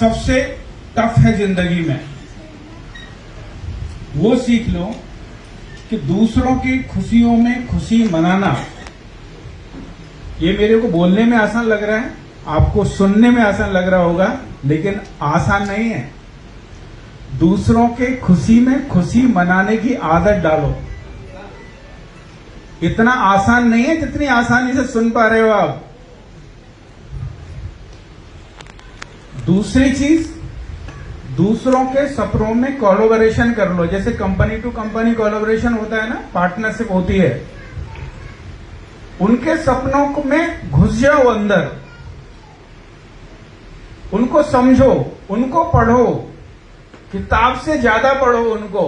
सबसे टफ है जिंदगी में, वो सीख लो कि दूसरों की खुशियों में खुशी मनाना। ये मेरे को बोलने में आसान लग रहा है, आपको सुनने में आसान लग रहा होगा, लेकिन आसान नहीं है। दूसरों के खुशी में खुशी मनाने की आदत डालो। इतना आसान नहीं है जितनी आसानी से सुन पा रहे हो आप। दूसरी चीज, दूसरों के सपनों में कोलैबोरेशन कर लो। जैसे कंपनी टू कंपनी कोलैबोरेशन होता है ना, पार्टनरशिप होती है। उनके सपनों में घुस जाओ अंदर, उनको समझो, उनको पढ़ो, किताब से ज्यादा पढ़ो उनको,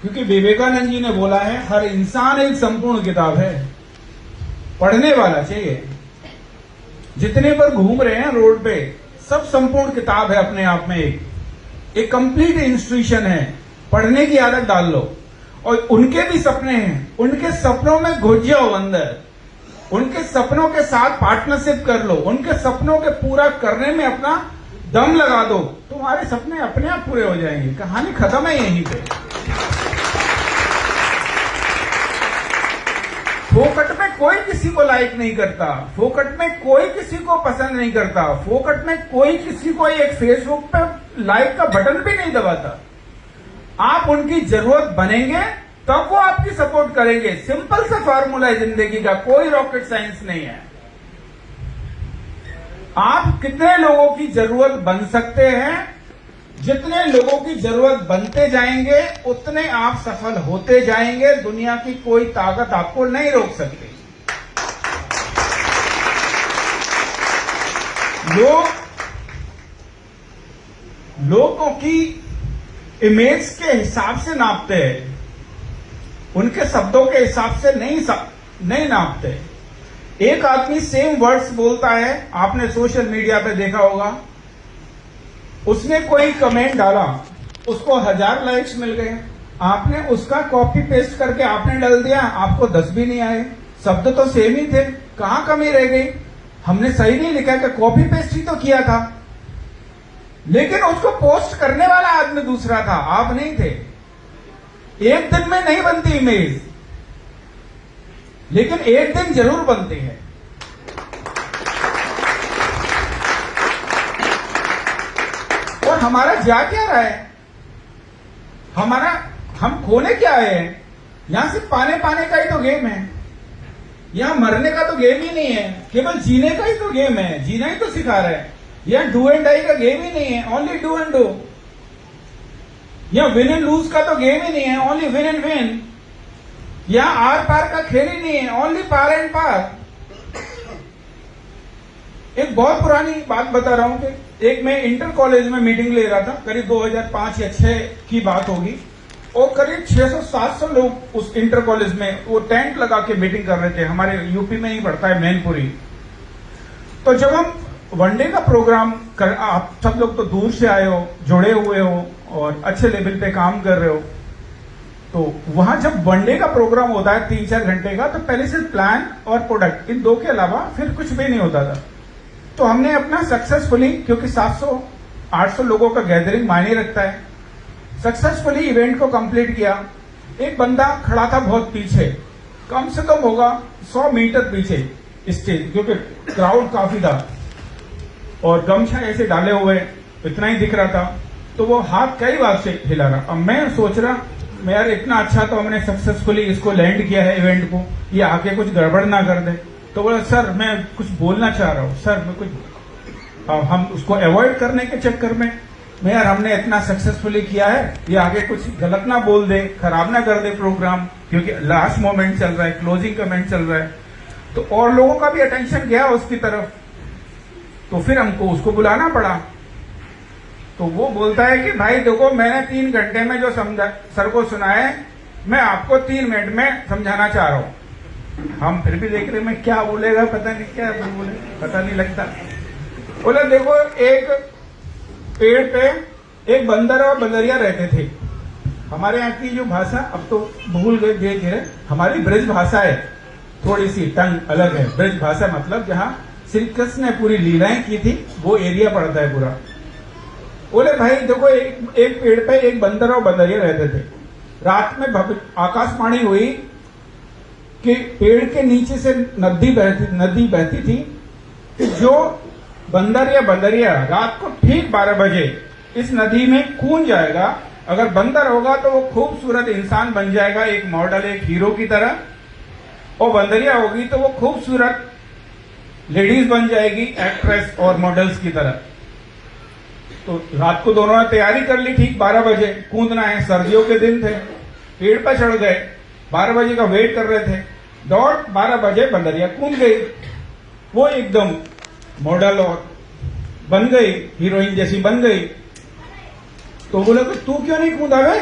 क्योंकि विवेकानंद जी ने बोला है हर इंसान एक संपूर्ण किताब है, पढ़ने वाला चाहिए। जितने पर घूम रहे हैं रोड पे, सब संपूर्ण किताब है अपने आप में, एक कंप्लीट इंस्टीट्यूशन है। पढ़ने की आदत डाल लो। और उनके भी सपने हैं, उनके सपनों में घुस जाओ अंदर, उनके सपनों के साथ पार्टनरशिप कर लो, उनके सपनों के पूरा करने में अपना दम लगा दो, तुम्हारे सपने अपने आप पूरे हो जाएंगे। कहानी खत्म है यहीं पे। फोकट में कोई किसी को लाइक नहीं करता, फोकट में कोई किसी को पसंद नहीं करता, फोकट में कोई किसी को एक फेसबुक पे लाइक का बटन भी नहीं दबाता। आप उनकी जरूरत बनेंगे तब वो आपकी सपोर्ट करेंगे। सिंपल सा फॉर्मूला है जिंदगी का, कोई रॉकेट साइंस नहीं है। आप कितने लोगों की जरूरत बन सकते हैं, जितने लोगों की जरूरत बनते जाएंगे उतने आप सफल होते जाएंगे। दुनिया की कोई ताकत आपको नहीं रोक सकती। लोगों की इमेज के हिसाब से नापते हैं, उनके शब्दों के हिसाब से नहीं नापते। एक आदमी सेम वर्ड्स बोलता है, आपने सोशल मीडिया पे देखा होगा, उसने कोई कमेंट डाला, उसको 1000 लाइक्स मिल गए, आपने उसका कॉपी पेस्ट करके आपने डाल दिया, आपको 10 भी नहीं आए। शब्द तो सेम ही थे, कहां कमी रह गई? हमने सही नहीं लिखा कि कॉपी पेस्ट ही तो किया था, लेकिन उसको पोस्ट करने वाला आदमी दूसरा था, आप नहीं थे। एक दिन में नहीं बनती इमेज, लेकिन एक दिन जरूर बनती है। और हमारा जा क्या रहा है, हम खोने क्या आए हैं? यहां सिर्फ पाने का ही तो गेम है, यहां मरने का तो गेम ही नहीं है, केवल जीने का ही तो गेम है, जीना ही तो सिखा रहा है। यहां डू एंड डाई का गेम ही नहीं है, ओनली डू एंड डू। यहां विन एंड लूज का तो गेम ही नहीं है, ओनली विन एंड विन। यहां आर पार का खेल ही नहीं है, ओनली पार एंड पार। एक बहुत पुरानी बात बता रहा हूं कि एक मैं इंटर कॉलेज में मीटिंग ले रहा था, करीब 2005 या 6 की बात होगी, और करीब 600-700 लोग उस इंटर कॉलेज में वो टेंट लगा के मीटिंग कर रहे थे। हमारे यूपी में ही पड़ता है मैनपुरी। तो जब हम वनडे का प्रोग्राम कर, आप सब लोग तो दूर से आए हो, जुड़े हुए हो और अच्छे लेवल पे काम कर रहे हो, तो वहां जब वनडे का प्रोग्राम होता है 3-4 घंटे का, तो पहले सिर्फ प्लान और प्रोडक्ट, इन दो के अलावा फिर कुछ भी नहीं होता था। तो हमने अपना सक्सेसफुली, क्योंकि 700-800 लोगों का गैदरिंग मायने रखता है, सक्सेसफुली इवेंट को कंप्लीट किया। एक बंदा खड़ा था बहुत पीछे, कम से कम होगा 100 मीटर पीछे स्टेज, क्योंकि क्राउड काफी था, और गमछा ऐसे डाले हुए इतना ही दिख रहा था। तो वो हाथ कई बार से हिला रहा। अब मैं सोच रहा, मैं यार इतना अच्छा तो हमने सक्सेसफुली इसको लैंड किया है इवेंट को, ये आके कुछ गड़बड़ ना कर दे। तो बोला सर मैं कुछ बोलना चाह रहा हूं सर, मैं कुछ हम उसको अवॉइड करने के चक्कर में मैं यार हमने इतना सक्सेसफुली किया है, ये आगे कुछ गलत ना बोल दे, खराब ना कर दे प्रोग्राम, क्योंकि लास्ट मोमेंट चल रहा है, क्लोजिंग कमेंट चल रहा है। तो और लोगों का भी अटेंशन गया उसकी तरफ, तो फिर हमको उसको बुलाना पड़ा। तो वो बोलता है कि भाई देखो, मैंने 3 घंटे में जो सर को सुनाया है, मैं आपको 3 मिनट में समझाना चाह रहा हूं। हम फिर भी देख रहे, मैं क्या बोलेगा पता नहीं, क्या बोले पता नहीं लगता। बोला देखो, एक पेड़ पे एक बंदर और बंदरिया रहते थे। हमारे यहाँ की जो भाषा अब तो भूल गए धीरे धीरे, हमारी ब्रज भाषा है, थोड़ी सी टंग अलग है। ब्रज भाषा मतलब जहाँ श्री कृष्ण ने पूरी लीलाएं की थी, वो एरिया पड़ता है पूरा। बोले भाई देखो एक पेड़ पे एक बंदर और बंदरिया रहते थे। रात में आकाशवाणी हुई कि पेड़ के नीचे से नदी बहती थी कि जो बंदर या बंदरिया रात को ठीक 12 बजे इस नदी में कूद जाएगा, अगर बंदर होगा तो वो खूबसूरत इंसान बन जाएगा, एक मॉडल, एक हीरो की तरह, और बंदरिया होगी तो वो खूबसूरत लेडीज बन जाएगी, एक्ट्रेस और मॉडल्स की तरह। तो रात को दोनों ने तैयारी कर ली, ठीक 12 बजे कूदना है, सर्दियों के दिन थे, पेड़ पर चढ़ गए, 12 बजे का वेट कर रहे थे। डॉट 12 बजे बंदरिया कूद गई, वो एकदम मॉडल और बन गई, हीरोइन जैसी बन गई। तो बोले कि तू क्यों नहीं कूदा वे?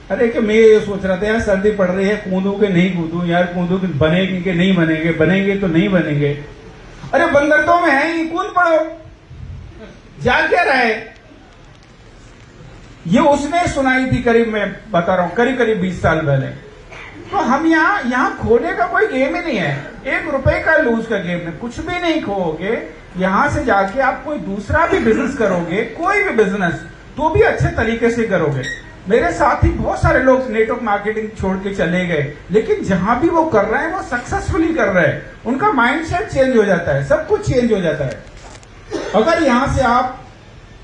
अरे कि मैं ये सोच रहा था यार सर्दी पड़ रही है, कूदू कि नहीं कूदू यार, कूदू कि बनेंगे कि नहीं बनेंगे, बनेंगे तो नहीं बनेंगे। अरे बंदर तो मैं है ही, कूद पड़ो, जा क्या रहा है? ये उसने सुनाई थी, करीब मैं बता रहा हूं करीब 20 साल पहले। तो हम यहाँ खोने का कोई गेम ही नहीं है, 1 रुपए का लूज का गेम है, कुछ भी नहीं खोओगे। यहां से जाके आप कोई दूसरा भी बिजनेस करोगे, कोई भी बिजनेस, तो भी अच्छे तरीके से करोगे। मेरे साथ ही बहुत सारे लोग नेटवर्क मार्केटिंग छोड़ के चले गए, लेकिन जहां भी वो कर रहे हैं वो सक्सेसफुली कर रहे हैं, उनका माइंडसेट चेंज हो जाता है, सब कुछ चेंज हो जाता है। अगर यहां से आप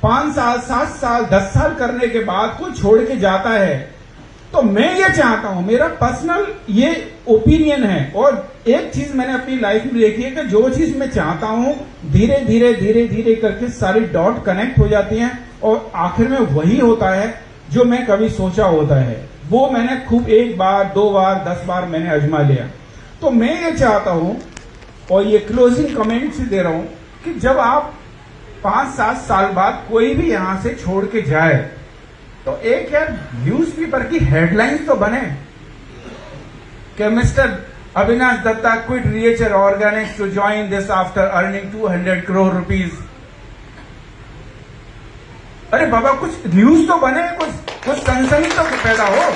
5 साल 7 साल 10 साल करने के बाद कोई छोड़ के जाता है, तो मैं ये चाहता हूं, मेरा पर्सनल ये ओपिनियन है, और एक चीज मैंने अपनी लाइफ में देखी है कि जो चीज मैं चाहता हूं धीरे धीरे करके सारी डॉट कनेक्ट हो जाती हैं, और आखिर में वही होता है जो मैं कभी सोचा होता है। वो मैंने खूब 1 बार 2 बार 10 बार मैंने आजमा लिया। तो मैं ये चाहता हूं, और ये क्लोजिंग कमेंट से दे रहा हूं, कि जब आप 5-7 साल बाद कोई भी यहां से छोड़ के जाए, तो एक यार न्यूज़पेपर की हेडलाइंस तो बने कि मिस्टर अविनाश दत्ता क्विट रिएचर Organics to join this after earning 200 crore rupees. अरे बाबा कुछ न्यूज तो बने, कुछ सनसनी तो पैदा हो।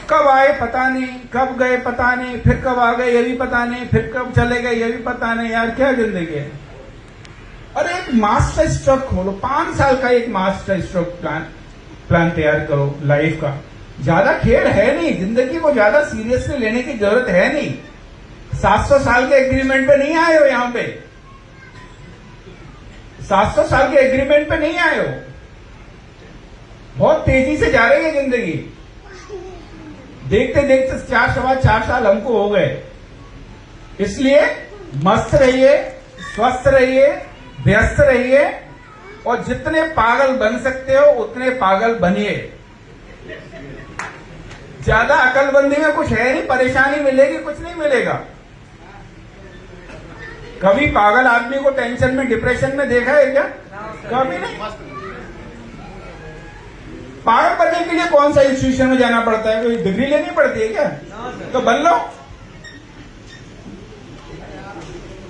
कब आए पता नहीं, कब गए पता नहीं, फिर कब आ गए ये भी पता नहीं, फिर कब चले गए ये भी पता नहीं। यार क्या जिंदगी है। अरे एक मास्टर स्ट्रोक खोलो, 5 साल का एक मास्टर स्ट्रोक प्लान तैयार करो लाइफ का। ज्यादा खेल है नहीं, जिंदगी को ज्यादा सीरियसली लेने की जरूरत है नहीं। 700 साल के एग्रीमेंट पे नहीं आए हो, यहां पे 700 साल के एग्रीमेंट पे नहीं आए हो। बहुत तेजी से जा रही है जिंदगी, देखते देखते 4 साल हमको हो गए। इसलिए मस्त रहिए, स्वस्थ रहिए, व्यस्त रहिए, और जितने पागल बन सकते हो उतने पागल बनिए। ज्यादा अकलबंदी में कुछ है नहीं, परेशानी मिलेगी, कुछ नहीं मिलेगा। कभी पागल आदमी को टेंशन में, डिप्रेशन में देखा है क्या? कभी नहीं। पागल बनने के लिए कौन सा इंस्टीट्यूशन में जाना पड़ता है? कोई डिग्री लेनी पड़ती है क्या? तो बन लो।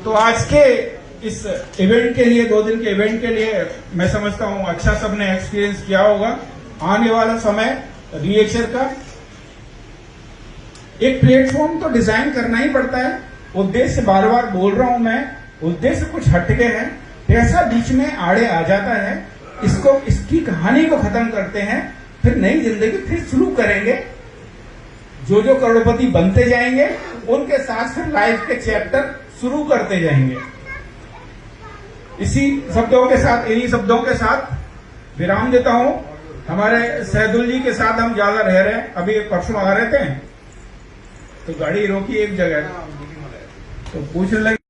तो आज के इस इवेंट के लिए, 2 दिन के इवेंट के लिए, मैं समझता हूं अच्छा सबने एक्सपीरियंस किया होगा। आने वाला समय रिएचर का एक प्लेटफॉर्म तो डिजाइन करना ही पड़ता है। उद्देश्य बार बार बोल रहा हूं मैं, उद्देश्य कुछ हटके है, पैसा बीच में आड़े आ जाता है, इसकी कहानी को खत्म करते हैं, फिर नई जिंदगी फिर शुरू करेंगे। जो करोड़पति बनते जाएंगे उनके साथ फिर लाइफ के चैप्टर शुरू करते जाएंगे। इन्हीं शब्दों के साथ विराम देता हूं। हमारे सहदुल जी के साथ हम ज्यादा रह रहे हैं। अभी परसों आ रहे थे तो गाड़ी रोकी एक जगह, तो पूछने लगे